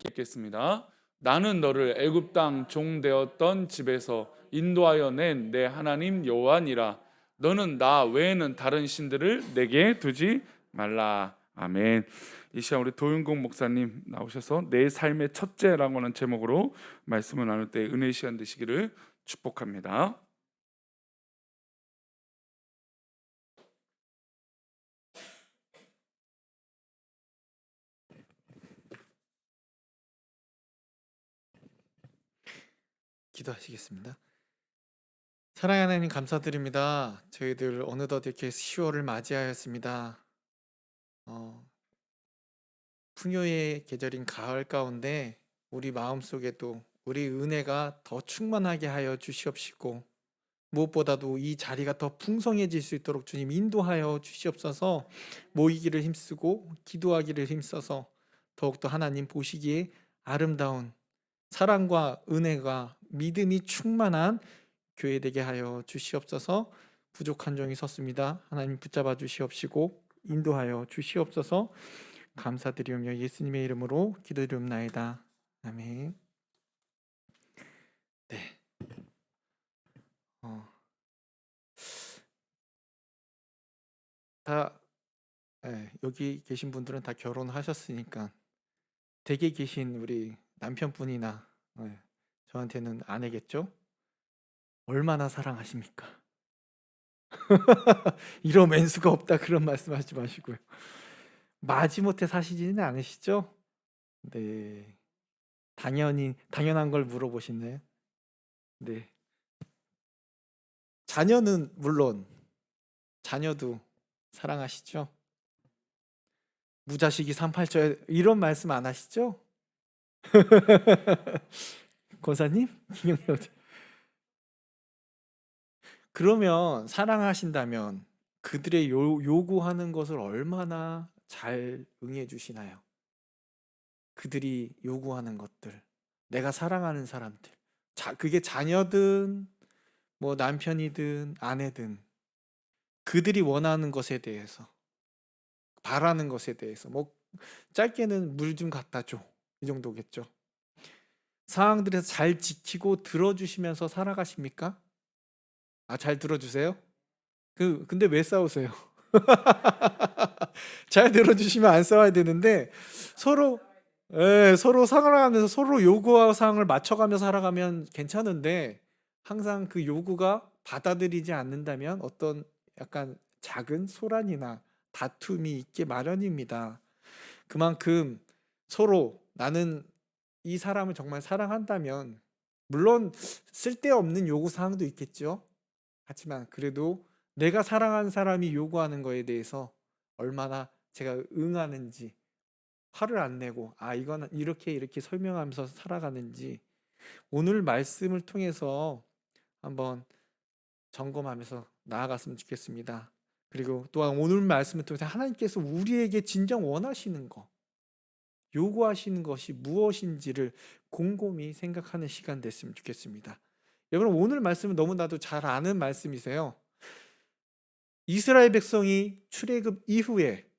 읽겠습니다. 나는 너를 애굽 땅 종 되었던 집에서 인도하여 낸 내 하나님 여호와니라. 너는 나 외에는 다른 신들을 내게 두지 말라. 아멘. 이 시간 우리 도윤공 목사님 나오셔서 내 삶의 첫째라고 하는 제목으로 말씀을 나눌 때 은혜의 시간 되시기를 축복합니다. 기도하시겠습니다. 사랑하는 하나님 감사드립니다. 저희들 어느덧 이렇게 10월을 맞이하였습니다. 풍요의 계절인 가을 가운데 우리 마음속에도 우리 은혜가 더 충만하게 하여 주시옵시고, 무엇보다도 이 자리가 더 풍성해질 수 있도록 주님 인도하여 주시옵소서. 모이기를 힘쓰고 기도하기를 힘써서 더욱더 하나님 보시기에 아름다운 사랑과 은혜가 믿음이 충만한 교회 되게 하여 주시옵소서. 부족한 종이 섰습니다. 하나님 붙잡아 주시옵시고 인도하여 주시옵소서. 감사드리오며 예수님의 이름으로 기도드리옵나이다. 아멘. 네. 다 여기 계신 분들은 다 결혼하셨으니까 댁에 계신 우리 남편분이나 저한테는 아내겠죠? 얼마나 사랑하십니까? 이러면 수가 없다 그런 말씀하지 마시고요. 마지못해 사시지는 않으시죠? 네. 당연한 걸 물어보시네요. 네. 자녀는 물론 자녀도 사랑하시죠? 무자식이 38절 이런 말씀 안 하시죠? 권사님? 그러면 사랑하신다면 그들의 요구하는 것을 얼마나 잘 응해 주시나요? 그들이 요구하는 것들, 내가 사랑하는 사람들, 그게 자녀든 뭐 남편이든 아내든 그들이 원하는 것에 대해서, 바라는 것에 대해서 뭐 짧게는 물 좀 갖다 줘, 이 정도겠죠. 상황들에서 잘 지키고 들어주시면서 살아가십니까? 잘 들어주세요? 근데 왜 싸우세요? 잘 들어주시면 안 싸워야 되는데 서로 서로 살아가면서 서로 요구와 사항을 맞춰가며 살아가면 괜찮은데, 항상 그 요구가 받아들이지 않는다면 어떤 약간 작은 소란이나 다툼이 있게 마련입니다. 그만큼 서로 나는 이 사람을 정말 사랑한다면, 물론 쓸데없는 요구 사항도 있겠죠. 하지만 그래도 내가 사랑하는 사람이 요구하는 거에 대해서 얼마나 제가 응하는지, 화를 안 내고 이건 이렇게 설명하면서 살아가는지 오늘 말씀을 통해서 한번 점검하면서 나아갔으면 좋겠습니다. 그리고 또한 오늘 말씀을 통해서 하나님께서 우리에게 진정 원하시는 거, 요구하시는 것이 무엇인지를 곰곰이 생각하는 시간 됐으면 좋겠습니다. 여러분, 오늘 말씀은 너무나도 잘 아는 말씀이세요. 이스라엘 백성이 출애굽 이후에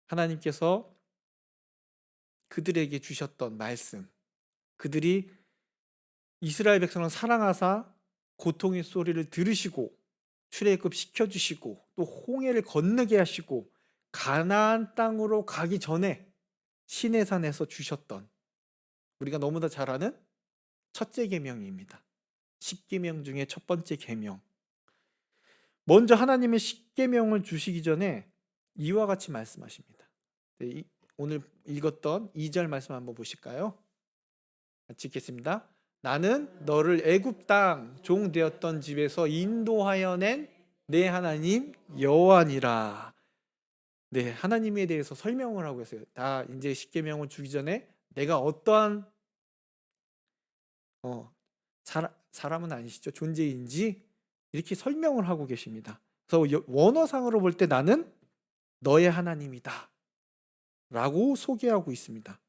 하나님께서 그들에게 주셨던 말씀, 그들이 이스라엘 백성을 사랑하사 고통의 소리를 들으시고 출애굽 시켜주시고 또 홍해를 건너게 하시고 가나안 땅으로 가기 전에 시내산에서 주셨던, 우리가 너무나 잘 아는 첫째 계명입니다. 10계명 중에 첫 번째 계명. 먼저 하나님의 10계명을 주시기 전에 이와 같이 말씀하십니다. 오늘 읽었던 2절 말씀 한번 보실까요? 같이 읽겠습니다. 나는 너를 애굽 땅 종 되었던 집에서 인도하여 낸 내 하나님 여호와니라. 네, 하나님에 대해서 설명을 하고 있어요. 다 이제 10계명을 주기 전에 내가 어떠한 사람은 아니시죠, 존재인지 이렇게 설명을 하고 계십니다. 그래서 원어상으로 볼 때 나는 너의 하나님이다 라고 소개하고 있습니다.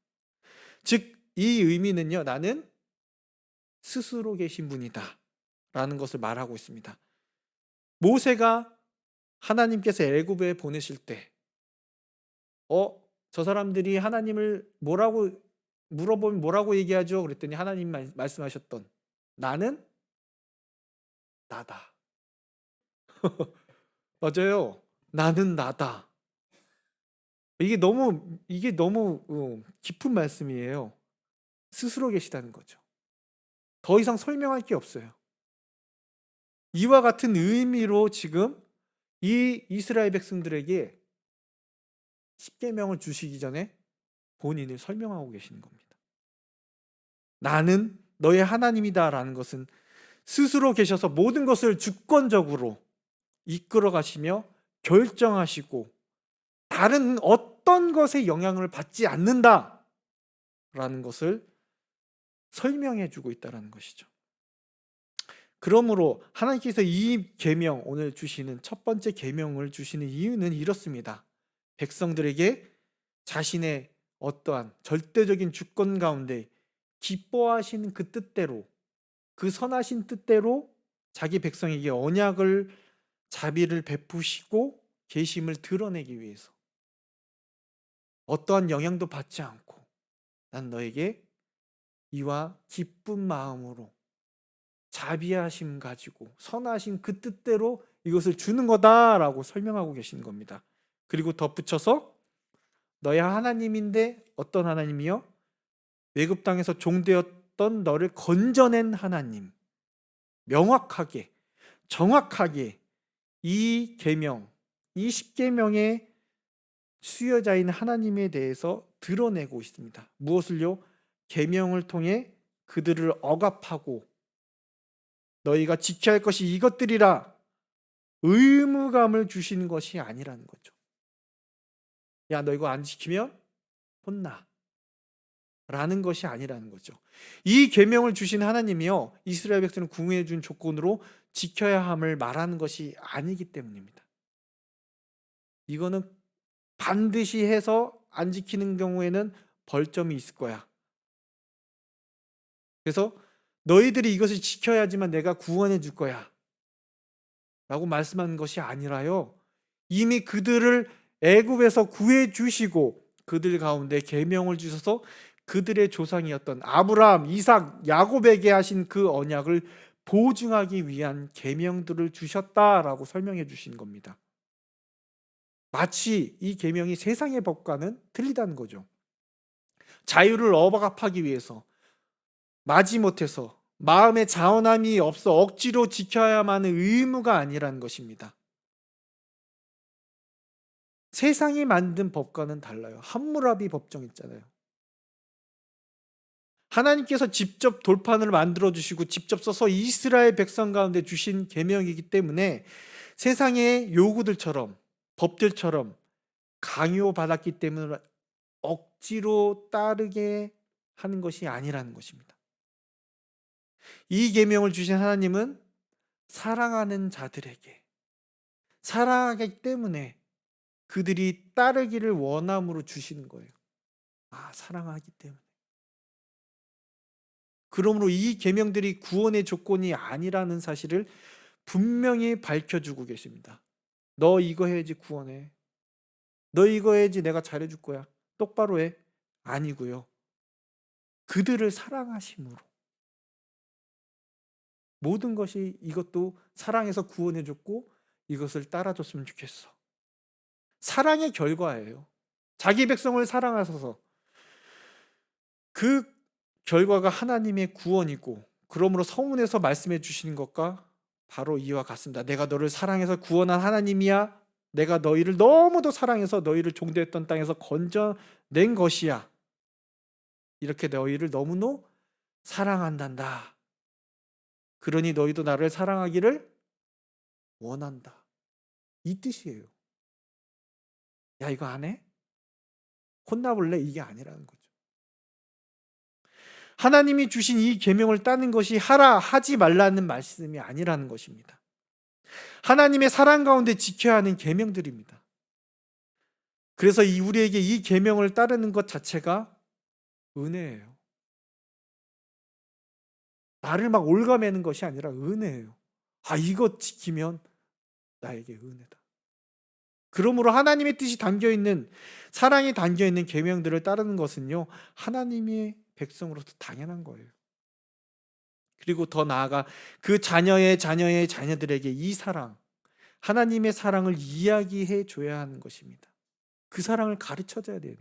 즉 이 의미는요, 나는 스스로 계신 분이다 라는 것을 말하고 있습니다. 모세가 하나님께서 애굽에 보내실 때 저 사람들이 하나님을 뭐라고 물어보면 뭐라고 얘기하죠? 그랬더니 하나님 말씀하셨던 나는 나다. 맞아요. 나는 나다. 이게 너무 깊은 말씀이에요. 스스로 계시다는 거죠. 더 이상 설명할 게 없어요. 이와 같은 의미로 지금 이 이스라엘 백성들에게 십계명을 주시기 전에 본인을 설명하고 계시는 겁니다. 나는 너의 하나님이다라는 것은 스스로 계셔서 모든 것을 주권적으로 이끌어 가시며 결정하시고 다른 어떤 것의 영향을 받지 않는다라는 것을 설명해 주고 있다는 것이죠. 그러므로 하나님께서 이 계명, 오늘 주시는 첫 번째 계명을 주시는 이유는 이렇습니다. 백성들에게 자신의 어떠한 절대적인 주권 가운데 기뻐하시는 그 뜻대로, 그 선하신 뜻대로 자기 백성에게 언약을, 자비를 베푸시고 계심을 드러내기 위해서 어떠한 영향도 받지 않고 난 너에게 이와 기쁜 마음으로 자비하심 가지고 선하신 그 뜻대로 이것을 주는 거다라고 설명하고 계시는 겁니다. 그리고 덧붙여서 너의 하나님인데 어떤 하나님이요? 외국 땅에서 종되었던 너를 건져낸 하나님. 명확하게, 정확하게 이 계명, 이 십계명의 수여자인 하나님에 대해서 드러내고 있습니다. 무엇을요? 계명을 통해 그들을 억압하고 너희가 지켜야 할 것이 이것들이라 의무감을 주시는 것이 아니라는 거죠. 야, 너 이거 안 지키면 혼나. 라는 것이 아니라는 거죠. 이 계명을 주신 하나님이요, 이스라엘 백성을 구원해 준 조건으로 지켜야 함을 말하는 것이 아니기 때문입니다. 이거는 반드시 해서 안 지키는 경우에는 벌점이 있을 거야. 그래서 너희들이 이것을 지켜야지만 내가 구원해 줄 거야 라고 말씀하는 것이 아니라요, 이미 그들을 애굽에서 구해 주시고 그들 가운데 계명을 주셔서 그들의 조상이었던 아브라함, 이삭, 야곱에게 하신 그 언약을 보증하기 위한 계명들을 주셨다라고 설명해 주신 겁니다. 마치 이 계명이 세상의 법과는 틀리다는 거죠. 자유를 억압하기 위해서, 마지못해서, 마음의 자원함이 없어 억지로 지켜야만 하는 의무가 아니라는 것입니다. 세상이 만든 법과는 달라요. 함무라비 법정 있잖아요. 하나님께서 직접 돌판을 만들어 주시고 직접 써서 이스라엘 백성 가운데 주신 계명이기 때문에 세상의 요구들처럼, 법들처럼 강요받았기 때문에 억지로 따르게 하는 것이 아니라는 것입니다. 이 계명을 주신 하나님은 사랑하는 자들에게, 사랑하기 때문에 그들이 따르기를 원함으로 주시는 거예요. 사랑하기 때문에. 그러므로 이 계명들이 구원의 조건이 아니라는 사실을 분명히 밝혀주고 계십니다. 너 이거 해야지 구원해. 너 이거 해야지 내가 잘해줄 거야. 똑바로 해. 아니고요. 그들을 사랑하심으로 모든 것이 이것도 사랑해서 구원해줬고 이것을 따라줬으면 좋겠어. 사랑의 결과예요. 자기 백성을 사랑하셔서 그 결과가 하나님의 구원이고, 그러므로 서문에서 말씀해 주시는 것과 바로 이와 같습니다. 내가 너를 사랑해서 구원한 하나님이야. 내가 너희를 너무도 사랑해서 너희를 종되었던 땅에서 건져낸 것이야. 이렇게 너희를 너무도 사랑한단다. 그러니 너희도 나를 사랑하기를 원한다. 이 뜻이에요. 야, 이거 안 해? 혼나볼래? 이게 아니라는 거죠. 하나님이 주신 이 계명을 따는 것이 하라 하지 말라는 말씀이 아니라는 것입니다. 하나님의 사랑 가운데 지켜야 하는 계명들입니다. 그래서 우리에게 이 계명을 따르는 것 자체가 은혜예요. 나를 막 올가매는 것이 아니라 은혜예요. 이거 지키면 나에게 은혜다. 그러므로 하나님의 뜻이 담겨 있는, 사랑이 담겨 있는 계명들을 따르는 것은요, 하나님의 백성으로서 당연한 거예요. 그리고 더 나아가 그 자녀의 자녀의 자녀들에게 이 사랑, 하나님의 사랑을 이야기해 줘야 하는 것입니다. 그 사랑을 가르쳐 줘야 돼요.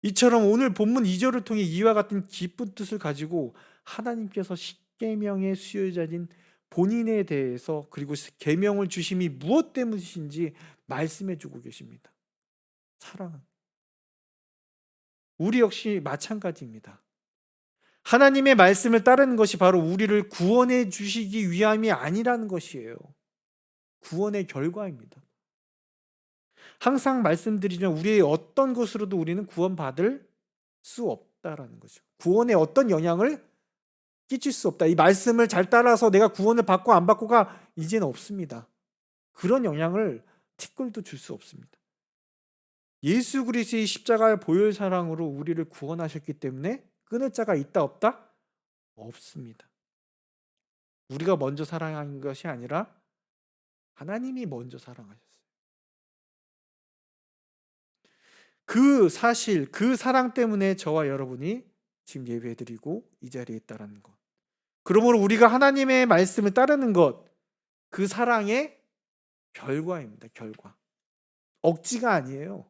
이처럼 오늘 본문 2절을 통해 이와 같은 기쁜 뜻을 가지고 하나님께서 십계명의 수요자인 본인에 대해서, 그리고 계명을 주심이 무엇 때문이신지 말씀해 주고 계십니다. 사랑은. 우리 역시 마찬가지입니다. 하나님의 말씀을 따르는 것이 바로 우리를 구원해 주시기 위함이 아니라는 것이에요. 구원의 결과입니다. 항상 말씀드리지만 우리의 어떤 것으로도 우리는 구원받을 수 없다라는 거죠. 구원에 어떤 영향을 끼칠 수 없다. 이 말씀을 잘 따라서 내가 구원을 받고 안 받고가 이제는 없습니다. 그런 영향을 티끌도 줄 수 없습니다. 예수 그리스도의 십자가의 보혈 사랑으로 우리를 구원하셨기 때문에 끊을 자가 있다 없다? 없습니다. 우리가 먼저 사랑한 것이 아니라 하나님이 먼저 사랑하셨어요. 그 사실, 그 사랑 때문에 저와 여러분이 지금 예배드리고 이 자리에 있다라는 것. 그러므로 우리가 하나님의 말씀을 따르는 것, 그 사랑의 결과입니다. 결과. 억지가 아니에요.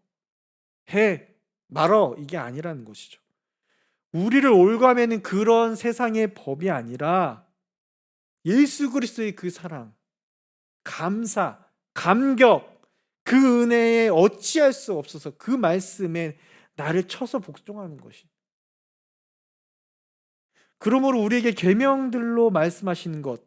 해, 말어, 이게 아니라는 것이죠. 우리를 올가매는 그런 세상의 법이 아니라 예수 그리스도의 그 사랑, 감사, 감격, 그 은혜에 어찌할 수 없어서 그 말씀에 나를 쳐서 복종하는 것이. 그러므로 우리에게 계명들로 말씀하시는 것,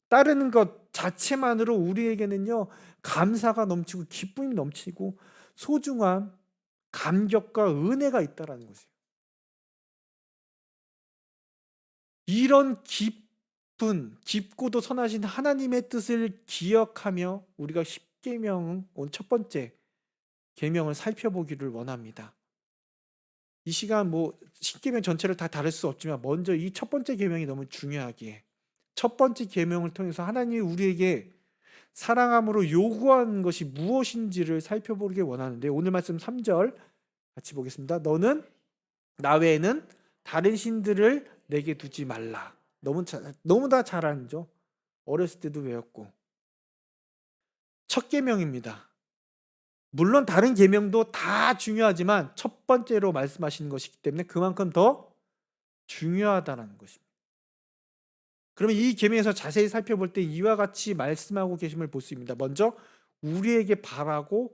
따르는 것 자체만으로 우리에게는요, 감사가 넘치고 기쁨이 넘치고 소중한 감격과 은혜가 있다라는 것이에요. 이런 깊고도 선하신 하나님의 뜻을 기억하며 우리가 십계명, 오늘 첫 번째 계명을 살펴보기를 원합니다. 이 시간 십계명 전체를 다 다룰 수 없지만 먼저 이 첫 번째 계명이 너무 중요하기에 첫 번째 계명을 통해서 하나님이 우리에게 사랑함으로 요구하는 것이 무엇인지를 살펴보기 원하는데, 오늘 말씀 3절 같이 보겠습니다. 너는 나 외에는 다른 신들을 내게 두지 말라. 너무나 잘 아죠. 어렸을 때도 외웠고. 첫 계명입니다. 물론 다른 계명도 다 중요하지만 첫 번째로 말씀하시는 것이기 때문에 그만큼 더 중요하다는 것입니다. 그러면 이 계명에서 자세히 살펴볼 때 이와 같이 말씀하고 계심을 볼 수 있습니다. 먼저 우리에게 바라고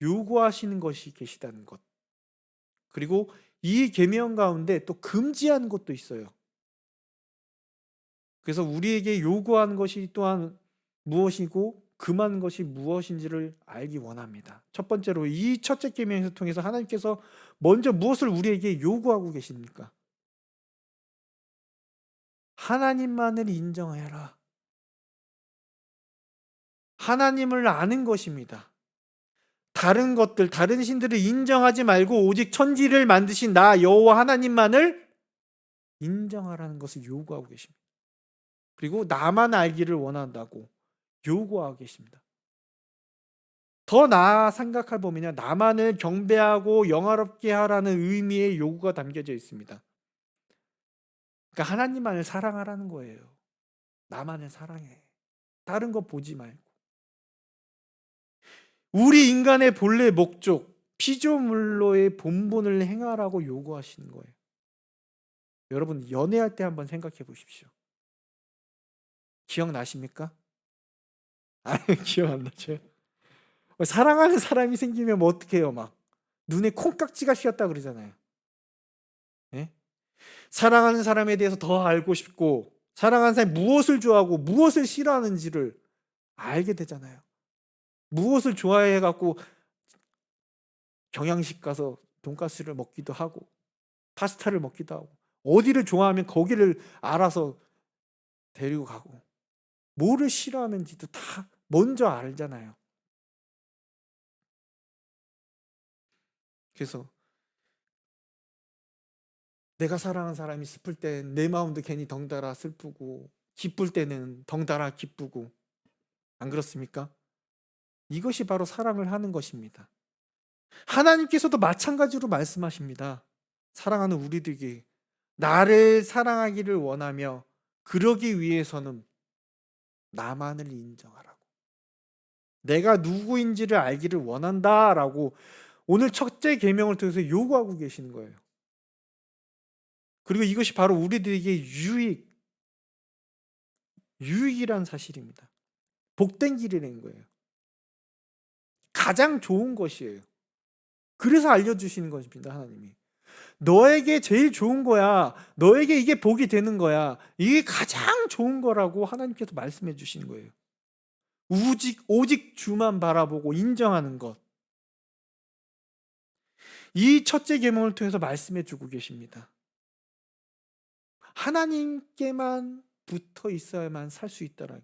요구하시는 것이 계시다는 것. 그리고 이 계명 가운데 또 금지하는 것도 있어요. 그래서 우리에게 요구하는 것이 또한 무엇이고 금한 것이 무엇인지를 알기 원합니다. 첫 번째로 이 첫째 계명에서 통해서 하나님께서 먼저 무엇을 우리에게 요구하고 계십니까? 하나님만을 인정해라. 하나님을 아는 것입니다. 다른 것들, 다른 신들을 인정하지 말고 오직 천지를 만드신 나 여호와 하나님만을 인정하라는 것을 요구하고 계십니다. 그리고 나만 알기를 원한다고 요구하고 계십니다. 더 나아 생각해 보면요, 나만을 경배하고 영화롭게 하라는 의미의 요구가 담겨져 있습니다. 그러니까 하나님만을 사랑하라는 거예요. 나만을 사랑해. 다른 거 보지 말고. 우리 인간의 본래 목적, 피조물로의 본분을 행하라고 요구하시는 거예요. 여러분 연애할 때 한번 생각해 보십시오. 기억나십니까? 기억 안 나죠? 사랑하는 사람이 생기면 어떻게 해요? 막 눈에 콩깍지가 씌었다 그러잖아요. 예? 사랑하는 사람에 대해서 더 알고 싶고, 사랑하는 사람이 무엇을 좋아하고 무엇을 싫어하는지를 알게 되잖아요. 무엇을 좋아해 갖고 경양식 가서 돈가스를 먹기도 하고 파스타를 먹기도 하고, 어디를 좋아하면 거기를 알아서 데리고 가고, 뭐를 싫어하는지도 다 먼저 알잖아요. 그래서 내가 사랑하는 사람이 슬플 때 내 마음도 괜히 덩달아 슬프고, 기쁠 때는 덩달아 기쁘고, 안 그렇습니까? 이것이 바로 사랑을 하는 것입니다. 하나님께서도 마찬가지로 말씀하십니다. 사랑하는 우리들에게 나를 사랑하기를 원하며 그러기 위해서는 나만을 인정하라고. 내가 누구인지를 알기를 원한다라고 오늘 첫째 계명을 통해서 요구하고 계시는 거예요. 그리고 이것이 바로 우리들에게 유익이란 사실입니다. 복된 길이라는 거예요. 가장 좋은 것이에요. 그래서 알려주시는 것입니다, 하나님이. 너에게 제일 좋은 거야. 너에게 이게 복이 되는 거야. 이게 가장 좋은 거라고 하나님께서 말씀해 주시는 거예요. 오직 주만 바라보고 인정하는 것. 이 첫째 계명을 통해서 말씀해 주고 계십니다. 하나님께만 붙어 있어야만 살 수 있더라.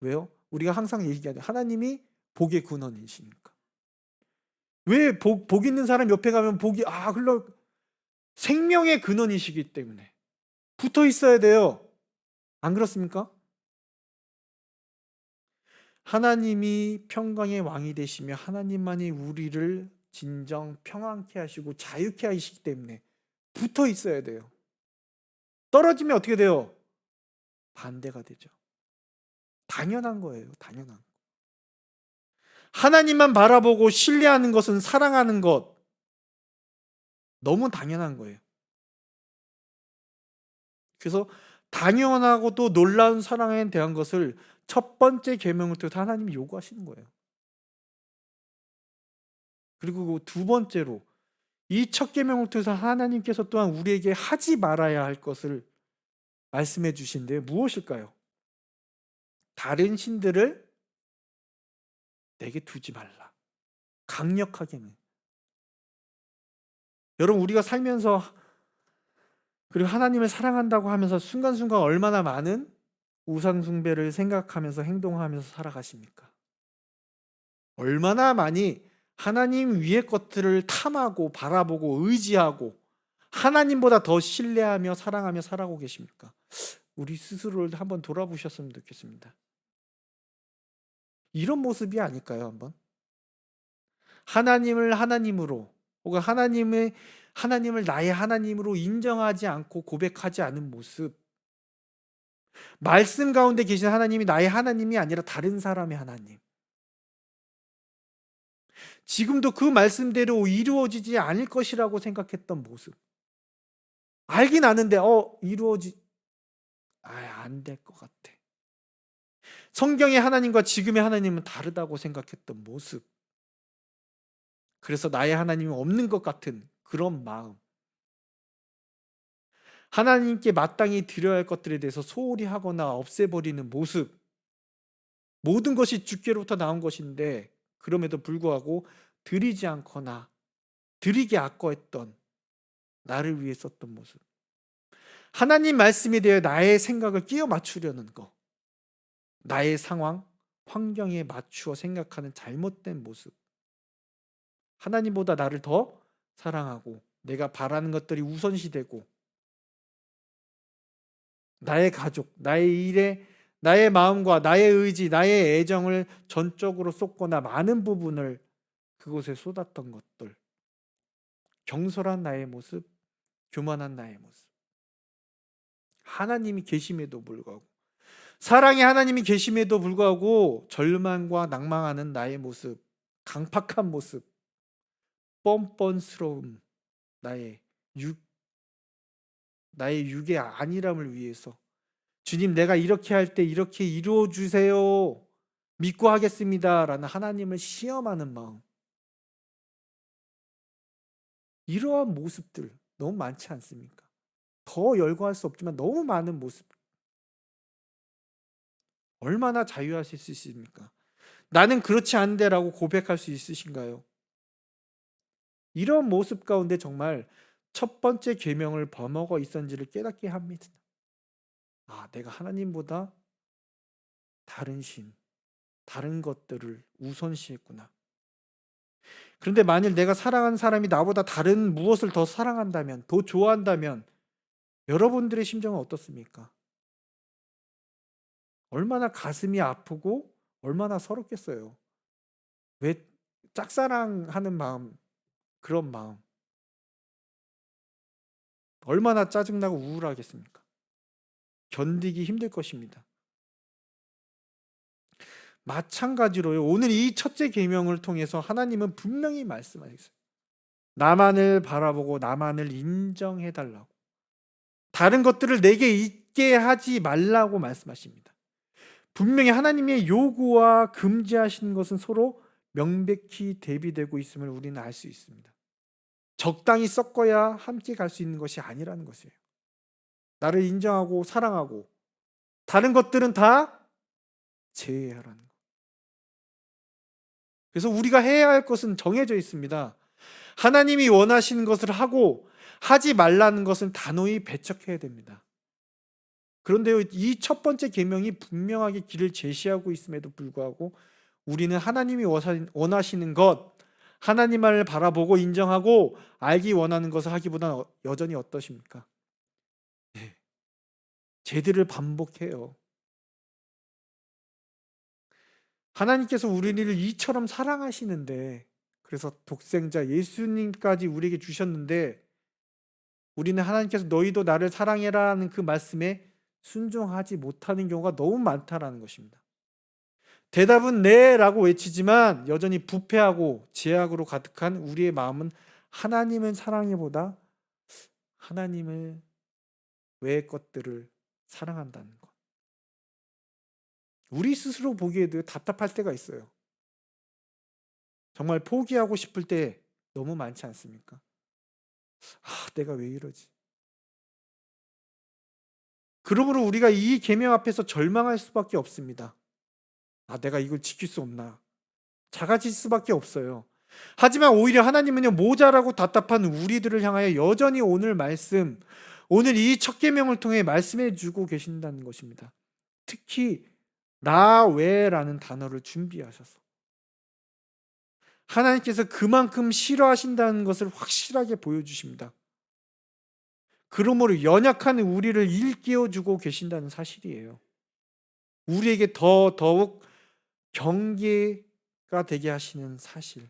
왜요? 우리가 항상 얘기하죠. 하나님이 복의 근원이시니까. 왜 복 있는 사람 옆에 가면 복이 흘러 생명의 근원이시기 때문에 붙어 있어야 돼요. 안 그렇습니까? 하나님이 평강의 왕이 되시며 하나님만이 우리를 진정 평안케 하시고 자유케 하시기 때문에 붙어 있어야 돼요. 떨어지면 어떻게 돼요? 반대가 되죠. 당연한 거예요. 당연한 거. 하나님만 바라보고 신뢰하는 것은 사랑하는 것. 너무 당연한 거예요. 그래서 당연하고도 놀라운 사랑에 대한 것을 첫 번째 계명을 통해서 하나님이 요구하시는 거예요. 그리고 두 번째로 이 첫 계명을 통해서 하나님께서 또한 우리에게 하지 말아야 할 것을 말씀해 주신데 무엇일까요? 다른 신들을 내게 두지 말라. 강력하게는. 여러분 우리가 살면서 그리고 하나님을 사랑한다고 하면서 순간순간 얼마나 많은 우상 숭배를 생각하면서 행동하면서 살아가십니까? 얼마나 많이 하나님 위의 것들을 탐하고 바라보고 의지하고 하나님보다 더 신뢰하며 사랑하며 살아가고 계십니까? 우리 스스로를 한번 돌아보셨으면 좋겠습니다. 이런 모습이 아닐까요? 한번 하나님을 하나님으로 혹은 하나님을 나의 하나님으로 인정하지 않고 고백하지 않은 모습, 말씀 가운데 계신 하나님이 나의 하나님이 아니라 다른 사람의 하나님, 지금도 그 말씀대로 이루어지지 않을 것이라고 생각했던 모습, 알긴 아는데 안 될 것 같아. 성경의 하나님과 지금의 하나님은 다르다고 생각했던 모습, 그래서 나의 하나님은 없는 것 같은 그런 마음, 하나님께 마땅히 드려야 할 것들에 대해서 소홀히 하거나 없애버리는 모습, 모든 것이 주께로부터 나온 것인데 그럼에도 불구하고 드리지 않거나 드리기 아까웠던 나를 위해 썼던 모습, 하나님 말씀에 대해 나의 생각을 끼워 맞추려는 것, 나의 상황, 환경에 맞추어 생각하는 잘못된 모습, 하나님보다 나를 더 사랑하고 내가 바라는 것들이 우선시되고 나의 가족, 나의 일에 나의 마음과 나의 의지, 나의 애정을 전적으로 쏟거나 많은 부분을 그곳에 쏟았던 것들, 경솔한 나의 모습, 교만한 나의 모습, 하나님이 계심에도 불구하고, 사랑의 하나님이 계심에도 불구하고 절망과 낭망하는 나의 모습, 강팍한 모습, 뻔뻔스러움, 나의 육의 안일함을 위해서 주님 내가 이렇게 할 때 이렇게 이루어 주세요, 믿고 하겠습니다 라는 하나님을 시험하는 마음, 이러한 모습들 너무 많지 않습니까? 더 열거할 수 없지만 너무 많은 모습. 얼마나 자유하실 수 있습니까? 나는 그렇지 않은데 라고 고백할 수 있으신가요? 이런 모습 가운데 정말 첫 번째 계명을 범하고 있었는지를 깨닫게 합니다. 내가 하나님보다 다른 다른 것들을 우선시했구나. 그런데 만일 내가 사랑하는 사람이 나보다 다른 무엇을 더 사랑한다면, 더 좋아한다면 여러분들의 심정은 어떻습니까? 얼마나 가슴이 아프고 얼마나 서럽겠어요. 왜 짝사랑하는 마음, 그런 마음 얼마나 짜증나고 우울하겠습니까? 견디기 힘들 것입니다. 마찬가지로요. 오늘 이 첫째 계명을 통해서 하나님은 분명히 말씀하셨어요. 나만을 바라보고 나만을 인정해 달라고. 다른 것들을 내게 있게 하지 말라고 말씀하십니다. 분명히 하나님의 요구와 금지하시는 것은 서로 명백히 대비되고 있음을 우리는 알 수 있습니다. 적당히 섞어야 함께 갈 수 있는 것이 아니라는 것이에요. 나를 인정하고 사랑하고 다른 것들은 다 제외하라는 것. 그래서 우리가 해야 할 것은 정해져 있습니다. 하나님이 원하시는 것을 하고 하지 말라는 것은 단호히 배척해야 됩니다. 그런데요, 이 첫 번째 계명이 분명하게 길을 제시하고 있음에도 불구하고 우리는 하나님이 원하시는 것, 하나님을 바라보고 인정하고 알기 원하는 것을 하기보다는 여전히 어떠십니까? 네, 죄들을 반복해요. 하나님께서 우리를 이처럼 사랑하시는데, 그래서 독생자 예수님까지 우리에게 주셨는데, 우리는 하나님께서 너희도 나를 사랑해라는 그 말씀에 순종하지 못하는 경우가 너무 많다라는 것입니다. 대답은 네라고 외치지만 여전히 부패하고 죄악으로 가득한 우리의 마음은 하나님을 사랑해보다 하나님을 외의 것들을 사랑한다는 것. 우리 스스로 보기에도 답답할 때가 있어요. 정말 포기하고 싶을 때 너무 많지 않습니까? 내가 왜 이러지? 그러므로 우리가 이 계명 앞에서 절망할 수밖에 없습니다. 내가 이걸 지킬 수 없나? 작아질 수밖에 없어요. 하지만 오히려 하나님은요, 모자라고 답답한 우리들을 향하여 여전히 오늘 말씀, 오늘 이 첫 계명을 통해 말씀해 주고 계신다는 것입니다. 특히 나 외라는 단어를 준비하셔서 하나님께서 그만큼 싫어하신다는 것을 확실하게 보여주십니다. 그러므로 연약한 우리를 일깨워 주고 계신다는 사실이에요. 우리에게 더욱 경계가 되게 하시는 사실.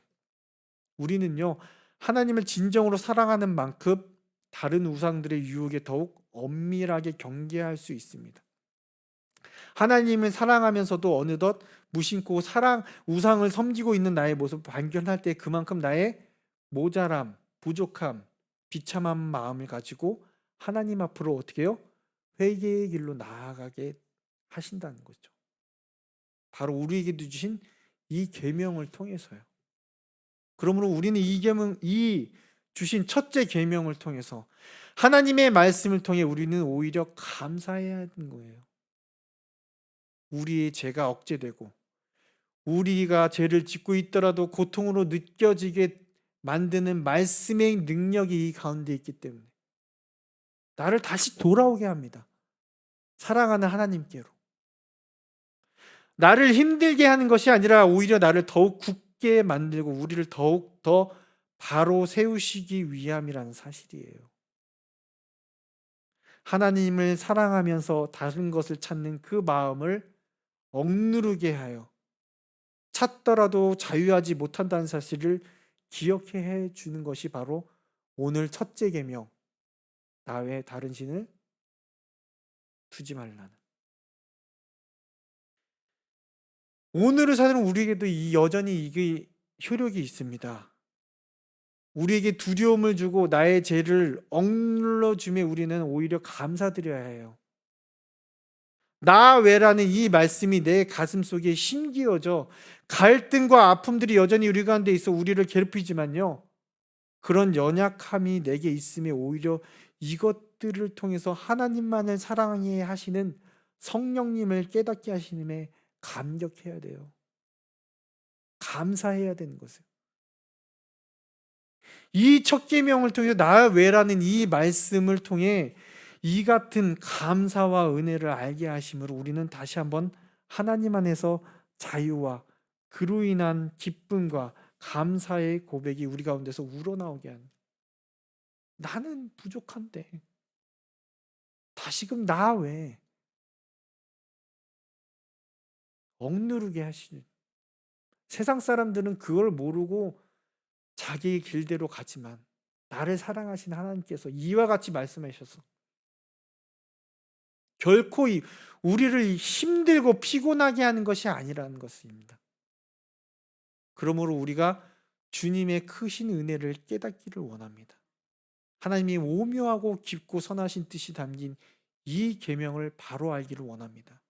우리는요, 하나님을 진정으로 사랑하는 만큼 다른 우상들의 유혹에 더욱 엄밀하게 경계할 수 있습니다. 하나님을 사랑하면서도 어느덧 무심코 우상을 섬기고 있는 나의 모습을 발견할 때 그만큼 나의 모자람, 부족함, 비참한 마음을 가지고 하나님 앞으로 어떻게 해요? 회개의 길로 나아가게 하신다는 거죠. 바로 우리에게 주신 이 계명을 통해서요. 그러므로 우리는 이 주신 첫째 계명을 통해서 하나님의 말씀을 통해 우리는 오히려 감사해야 하는 거예요. 우리의 죄가 억제되고 우리가 죄를 짓고 있더라도 고통으로 느껴지게 만드는 말씀의 능력이 이 가운데 있기 때문에 나를 다시 돌아오게 합니다. 사랑하는 하나님께로. 나를 힘들게 하는 것이 아니라 오히려 나를 더욱 굳게 만들고 우리를 더욱 더 바로 세우시기 위함이라는 사실이에요. 하나님을 사랑하면서 다른 것을 찾는 그 마음을 억누르게 하여 찾더라도 자유하지 못한다는 사실을 기억해 주는 것이 바로 오늘 첫째 계명, 나 외에 다른 신을 두지 말라는. 오늘을 사는 우리에게도 여전히 이게 효력이 있습니다. 우리에게 두려움을 주고 나의 죄를 억눌러 주며 우리는 오히려 감사드려야 해요. 나 외라는 이 말씀이 내 가슴 속에 심기어져 갈등과 아픔들이 여전히 우리 가운데 있어 우리를 괴롭히지만요, 그런 연약함이 내게 있음에 오히려 이것들을 통해서 하나님만을 사랑해 하시는 성령님을 깨닫게 하시님에 감격해야 돼요. 감사해야 되는 것을. 이 첫 계명을 통해 나 외라는 이 말씀을 통해 이 같은 감사와 은혜를 알게 하심으로 우리는 다시 한번 하나님 안에서 자유와 그로 인한 기쁨과 감사의 고백이 우리 가운데서 우러나오게 하는. 나는 부족한데 다시금 나 왜 억누르게 하시는, 세상 사람들은 그걸 모르고 자기의 길대로 가지만 나를 사랑하신 하나님께서 이와 같이 말씀하셔서 결코 우리를 힘들고 피곤하게 하는 것이 아니라는 것입니다. 그러므로 우리가 주님의 크신 은혜를 깨닫기를 원합니다. 하나님이 오묘하고 깊고 선하신 뜻이 담긴 이 계명을 바로 알기를 원합니다.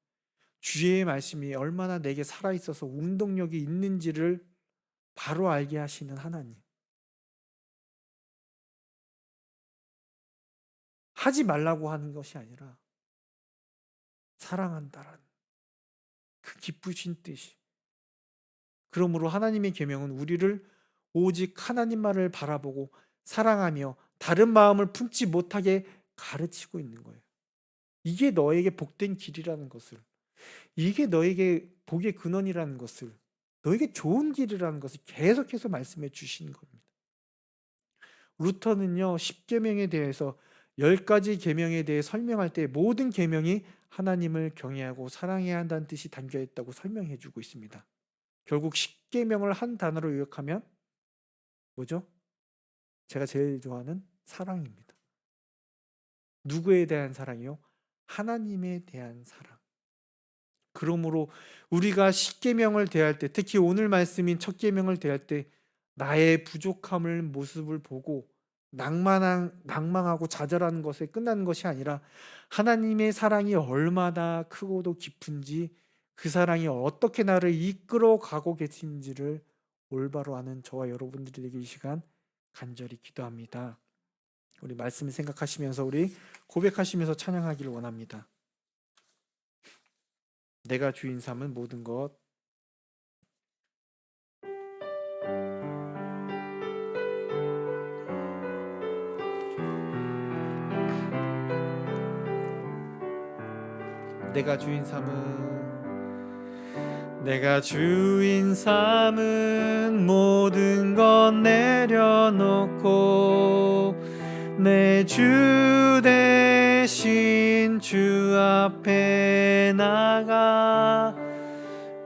주의 말씀이 얼마나 내게 살아있어서 운동력이 있는지를 바로 알게 하시는 하나님. 하지 말라고 하는 것이 아니라 사랑한다라는 그 기쁘신 뜻이. 그러므로 하나님의 계명은 우리를 오직 하나님만을 바라보고 사랑하며 다른 마음을 품지 못하게 가르치고 있는 거예요. 이게 너에게 복된 길이라는 것을, 이게 너에게 복의 근원이라는 것을, 너에게 좋은 길이라는 것을 계속해서 말씀해 주시는 겁니다. 루터는요, 10계명에 대해서 10가지 계명에 대해 설명할 때 모든 계명이 하나님을 경외하고 사랑해야 한다는 뜻이 담겨 있다고 설명해 주고 있습니다. 결국 10계명을 한 단어로 요약하면 뭐죠? 제가 제일 좋아하는 사랑입니다. 누구에 대한 사랑이요? 하나님에 대한 사랑. 그러므로 우리가 10계명을 대할 때, 특히 오늘 말씀인 첫 계명을 대할 때 나의 부족함을 모습을 보고 낭망하고 좌절하는 것에 끝나는 것이 아니라 하나님의 사랑이 얼마나 크고도 깊은지, 그 사랑이 어떻게 나를 이끌어 가고 계신지를 올바로 아는 저와 여러분들이 되기 이 시간 간절히 기도합니다. 우리 말씀을 생각하시면서 우리 고백하시면서 찬양하기를 원합니다. 내가 주인 삼은 모든 것. 내가 주인 삼은 모든 것 내려놓고 내 주 대신 주 앞에 나가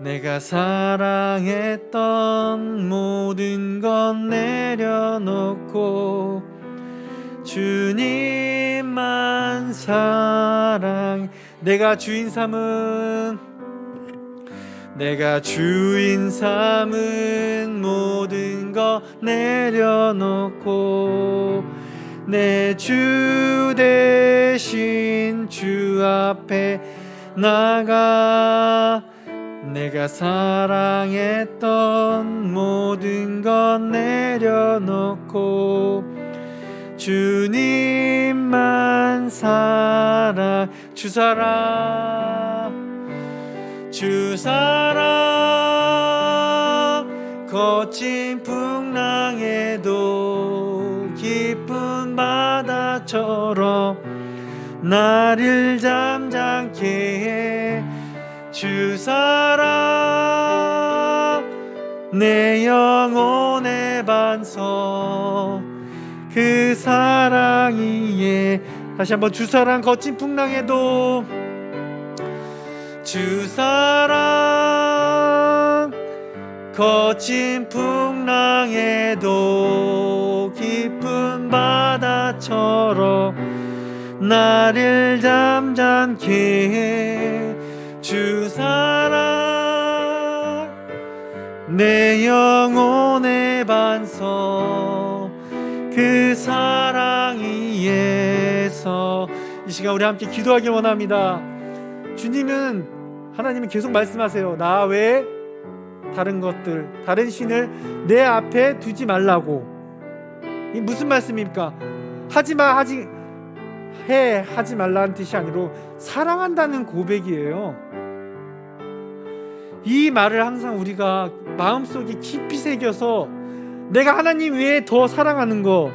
내가 사랑했던 모든 것 내려놓고 주님만 사랑. 내가 주인 삼은 모든 것 내려놓고 내 주 대신 주 앞에 나가 내가 사랑했던 모든 것 내려놓고 주님만 사랑. 주 사랑 거친 풍랑에도 깊은 바다처럼 나를 잠잠케 해. 주 사랑 내 영혼의 반석 그 사랑이에. 다시 한번 주 사랑 거친 풍랑에도 주 사랑 거친 풍랑에도 깊은 바다처럼 나를 잠잠케 해. 주 사랑 내 영혼의 반석 그 사랑 위에서. 이 시간 우리 함께 기도하길 원합니다. 하나님은 계속 말씀하세요. 나 외에 다른 것들, 다른 신을 내 앞에 두지 말라고. 이 무슨 말씀입니까? 하지 말라는 뜻이 아니라 사랑한다는 고백이에요. 이 말을 항상 우리가 마음속에 깊이 새겨서 내가 하나님 외에 더 사랑하는 것,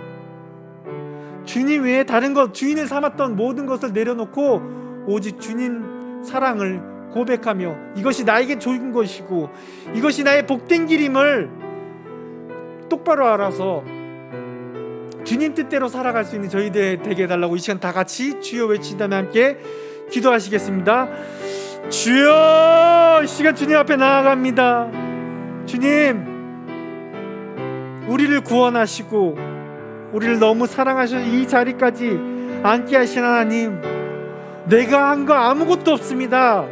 주님 외에 다른 것, 주인을 삼았던 모든 것을 내려놓고 오직 주님 사랑을 고백하며 이것이 나에게 좋은 것이고 이것이 나의 복된 길임을 똑바로 알아서 주님 뜻대로 살아갈 수 있는 저희들 되게 해달라고 이 시간 다 같이 주여 외친 다음에 함께 기도하시겠습니다. 주여, 이 시간 주님 앞에 나아갑니다. 주님, 우리를 구원하시고 우리를 너무 사랑하셔서 이 자리까지 앉게 하신 하나님, 내가 한 거 아무것도 없습니다.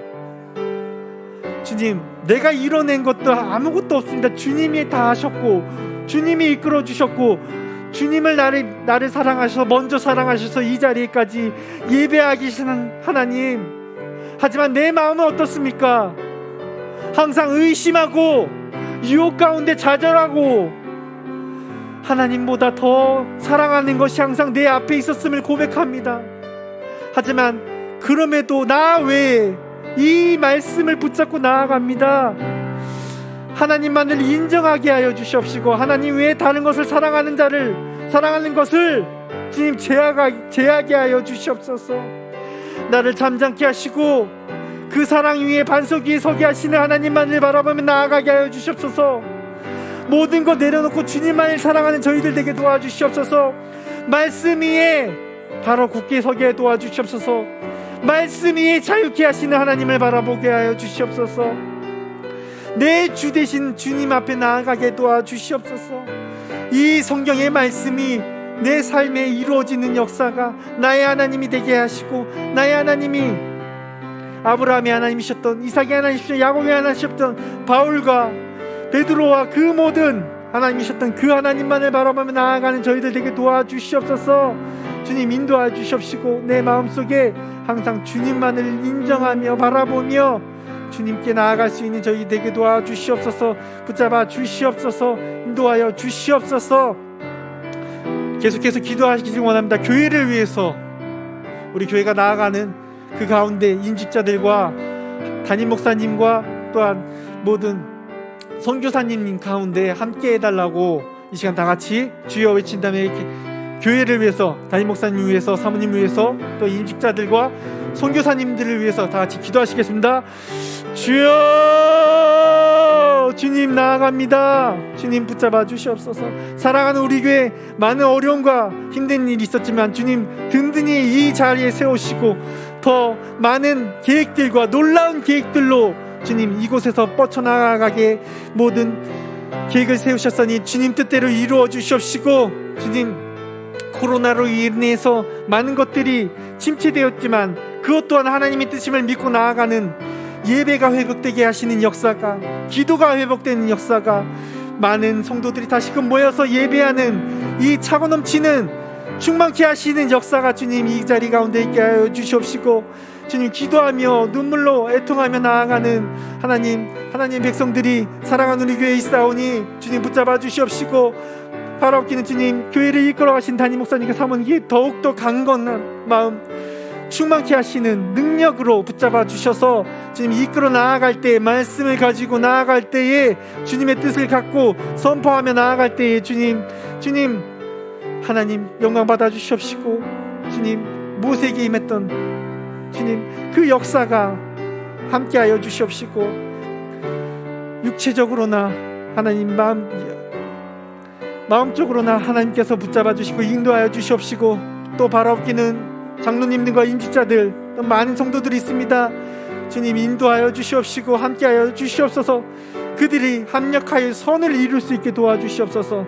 주님, 내가 이뤄낸 것도 아무것도 없습니다. 주님이 다 하셨고, 주님이 이끌어 주셨고, 주님을 나를 사랑하셔서, 먼저 사랑하셔서 이 자리에까지 예배하기 계시는 하나님, 하지만 내 마음은 어떻습니까? 항상 의심하고 유혹 가운데 좌절하고 하나님보다 더 사랑하는 것이 항상 내 앞에 있었음을 고백합니다. 하지만 그럼에도 나 외에 이 말씀을 붙잡고 나아갑니다. 하나님만을 인정하게 하여 주시옵시고, 하나님 외에 다른 것을 사랑하는 것을 주님 제하게 하여 주시옵소서. 나를 잠잠케 하시고 그 사랑 위에, 반석 위에 서게 하시는 하나님만을 바라보며 나아가게 하여 주시옵소서. 모든 것 내려놓고 주님만을 사랑하는 저희들 되게 도와주시옵소서. 말씀 위에 바로 굳게 서게 도와주시옵소서. 말씀 위에 자유케 하시는 하나님을 바라보게 하여 주시옵소서. 내 주 되신 주님 앞에 나아가게 도와주시옵소서. 이 성경의 말씀이 내 삶에 이루어지는 역사가 나의 하나님이 되게 하시고, 나의 하나님이 아브라함의 하나님이셨던, 이삭의 하나님이셨던, 야곱의 하나님이셨던, 바울과 베드로와 그 모든 하나님이셨던 그 하나님만을 바라보며 나아가는 저희들 되게 도와주시옵소서. 주님 인도하여 주시옵시고, 내 마음속에 항상 주님만을 인정하며 바라보며 주님께 나아갈 수 있는 저희 되게 도와주시옵소서. 붙잡아 주시옵소서. 인도하여 주시옵소서. 계속해서 기도하시기 원합니다. 교회를 위해서, 우리 교회가 나아가는 그 가운데 임직자들과 담임 목사님과 또한 모든 선교사님 가운데 함께 해달라고 이 시간 다 같이 주여 외친 다음에 이렇게 교회를 위해서, 담임 목사님 위해서, 사모님 위해서, 또 임직자들과 선교사님들을 위해서 다 같이 기도하시겠습니다. 주여, 주님 나아갑니다. 주님 붙잡아 주시옵소서. 사랑하는 우리 교회, 많은 어려움과 힘든 일이 있었지만 주님 든든히 이 자리에 세우시고 더 많은 계획들과 놀라운 계획들로 주님 이곳에서 뻗쳐나가게 모든 계획을 세우셨으니 주님 뜻대로 이루어 주시옵시고, 주님 코로나로 인해서 많은 것들이 침체되었지만 그것 또한 하나님의 뜻임을 믿고 나아가는 예배가 회복되게 하시는 역사가, 기도가 회복되는 역사가, 많은 성도들이 다시금 모여서 예배하는 이 차고 넘치는 충만케 하시는 역사가 주님 이 자리 가운데 있게 하여 주시옵시고, 주님 기도하며 눈물로 애통하며 나아가는 하나님 백성들이 사랑하는 우리 교회에 있사오니 주님 붙잡아 주시옵시고, 바라옵기는 주님 교회를 이끌어 가신 담임 목사님과 사모님께 더욱더 강건한 마음, 충만케 하시는 능력으로 붙잡아 주셔서 주님 이끌어 나아갈 때, 말씀을 가지고 나아갈 때에 주님의 뜻을 갖고 선포하며 나아갈 때에 주님 하나님 영광 받아 주시옵시고, 주님 모세에게 임했던 주님 그 역사가 함께하여 주시옵시고, 육체적으로나 하나님 마음적으로나 하나님께서 붙잡아 주시고 인도하여 주시옵시고, 또 바라옵기는 장로님들과 임직자들, 또 많은 성도들이 있습니다. 주님 인도하여 주시옵시고 함께하여 주시옵소서. 그들이 합력하여 선을 이룰 수 있게 도와주시옵소서.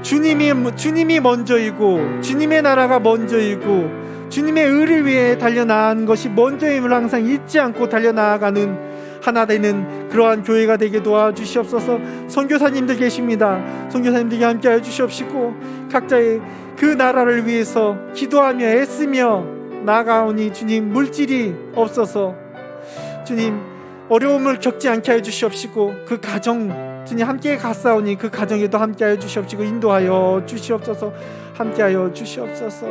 주님이 먼저이고 주님의 나라가 먼저이고 주님의 의를 위해 달려나가는 것이 먼저임을 항상 잊지 않고 달려나가는 하나 되는 그러한 교회가 되게 도와주시옵소서. 선교사님들 계십니다. 선교사님들께 함께하여 주시옵시고, 각자의 그 나라를 위해서 기도하며 애쓰며 나아가오니 주님 물질이 없어서 주님 어려움을 겪지 않게 하여 주시옵시고, 그 가정 주님 함께 갔사오니 그 가정에도 함께하여 주시옵시고 인도하여 주시옵소서. 함께하여 주시옵소서.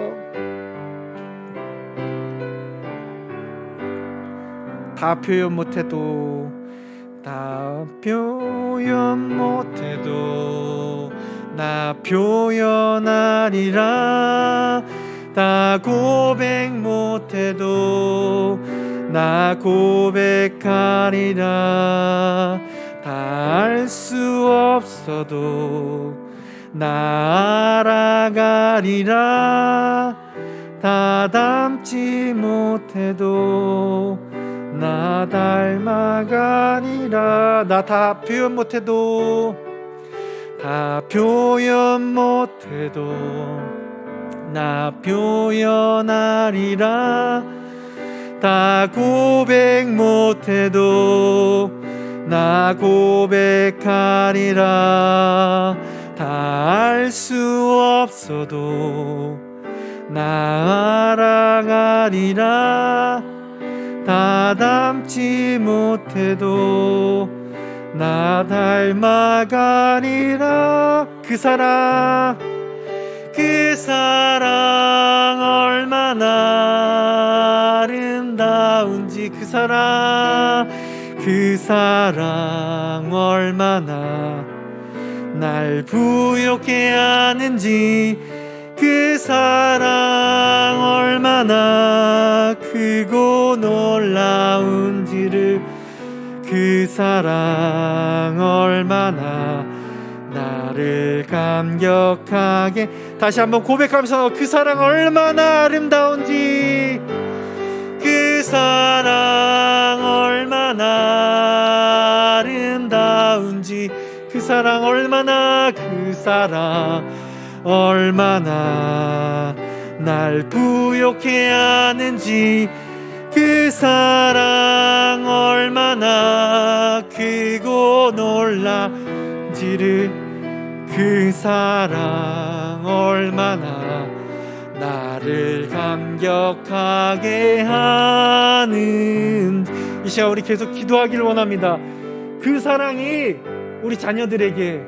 다 표현 못해도 나 표현하리라. 다 고백 못해도 나 고백하리라. 다 알 수 없어도 나 알아가리라. 다 담지 못해도 나 닮아가리라. 나 다 표현 못해도 나 표현하리라. 다 고백 못해도 나 고백하리라. 다 알 수 없어도 나 알아가리라. 다 닮지 못해도 나 닮아가리라. 그 사랑 얼마나 아름다운지, 그 사랑 얼마나 날 부욕해 하는지, 그 사랑 얼마나 크고 놀라운지를, 그 사랑 얼마나 나를 감격하게. 다시 한번 고백하면서 그 사랑 얼마나 아름다운지, 그 사랑 얼마나 아름다운지, 그 사랑 얼마나 날 부욕해 하는지, 그 사랑 얼마나 크고 놀라운지를, 그 사랑 얼마나 나를 감격하게 하는. 이 시간 우리 계속 기도하기를 원합니다. 그 사랑이 우리 자녀들에게,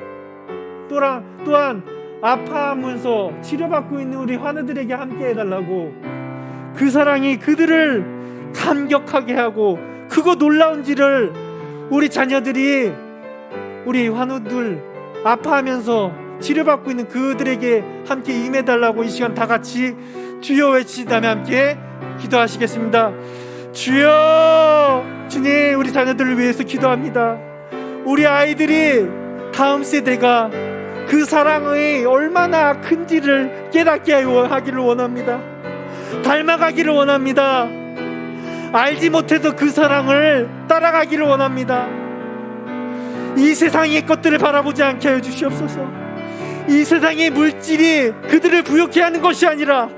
또한 아파하면서 치료받고 있는 우리 환우들에게 함께 해달라고. 그 사랑이 그들을 감격하게 하고 크고 놀라운지를 우리 자녀들이, 우리 환우들 아파하면서 치료받고 있는 그들에게 함께 임해달라고 이 시간 다 같이 주여 외친 다음에 함께 기도하시겠습니다. 주여. 주님, 우리 자녀들을 위해서 기도합니다. 우리 아이들이 다음 세대가 그 사랑이 얼마나 큰지를 깨닫게 하기를 원합니다. 닮아가기를 원합니다. 알지 못해도 그 사랑을 따라가기를 원합니다. 이 세상의 것들을 바라보지 않게 하여 주시옵소서. 이 세상의 물질이 그들을 부욕해 하는 것이 아니라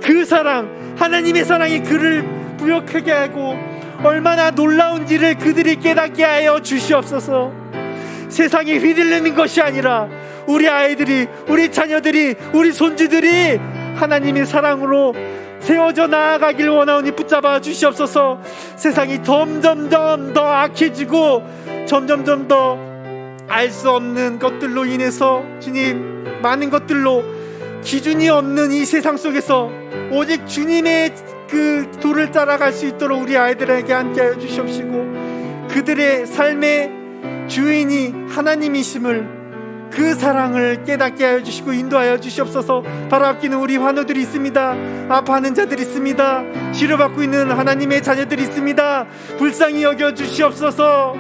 그 사랑, 하나님의 사랑이 그를 부욕하게 하고 얼마나 놀라운지를 그들이 깨닫게 하여 주시옵소서. 세상에 휘둘리는 것이 아니라 우리 아이들이, 우리 자녀들이, 우리 손주들이 하나님의 사랑으로 세워져 나아가길 원하오니 붙잡아 주시옵소서. 세상이 점점점 더 악해지고 점점점 더 알 수 없는 것들로 인해서, 주님, 많은 것들로 기준이 없는 이 세상 속에서 오직 주님의 그 도를 따라갈 수 있도록 우리 아이들에게 함께하여 주시옵시고, 그들의 삶의 주인이 하나님이심을, 그 사랑을 깨닫게 하여 주시고 인도하여 주시옵소서. 바라옵기는 우리 환우들이 있습니다. 아파하는 자들이 있습니다. 치료받고 있는 하나님의 자녀들이 있습니다. 불쌍히 여겨 주시옵소서.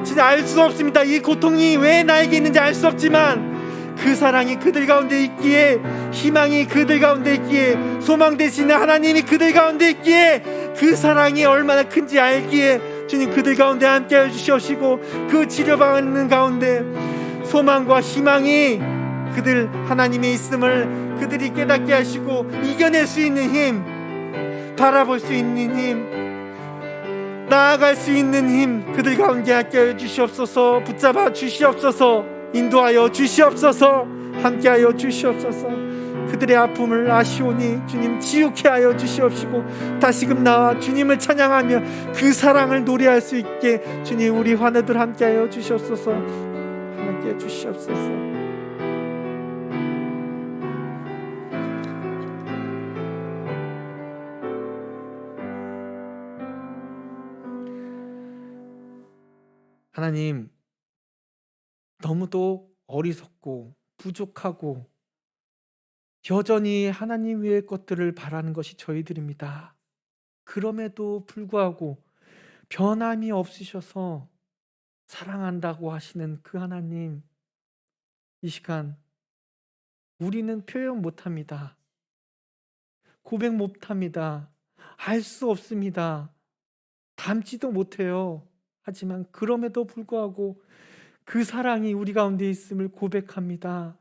진짜 알 수 없습니다. 이 고통이 왜 나에게 있는지 알 수 없지만 그 사랑이 그들 가운데 있기에, 희망이 그들 가운데 있기에, 소망 되시는 하나님이 그들 가운데 있기에, 그 사랑이 얼마나 큰지 알기에 주님 그들 가운데 함께하여 주시옵시고, 그 치료받는 가운데 소망과 희망이 그들 하나님의 있음을 그들이 깨닫게 하시고 이겨낼 수 있는 힘, 바라볼 수 있는 힘, 나아갈 수 있는 힘 그들 가운데 함께하여 주시옵소서. 붙잡아 주시옵소서. 인도하여 주시옵소서. 함께하여 주시옵소서. 그들의 아픔을 아시오니 주님 치유케 하여 주시옵시고, 다시금 나와 주님을 찬양하며 그 사랑을 노래할 수 있게 주님 우리 환우들 함께하여 주시옵소서. 함께해 주시옵소서. 하나님, 너무도 어리석고 부족하고 여전히 하나님 외의 것들을 바라는 것이 저희들입니다. 그럼에도 불구하고 변함이 없으셔서 사랑한다고 하시는 그 하나님, 이 시간 우리는 표현 못합니다. 고백 못합니다. 알 수 없습니다. 닮지도 못해요. 하지만 그럼에도 불구하고 그 사랑이 우리 가운데 있음을 고백합니다.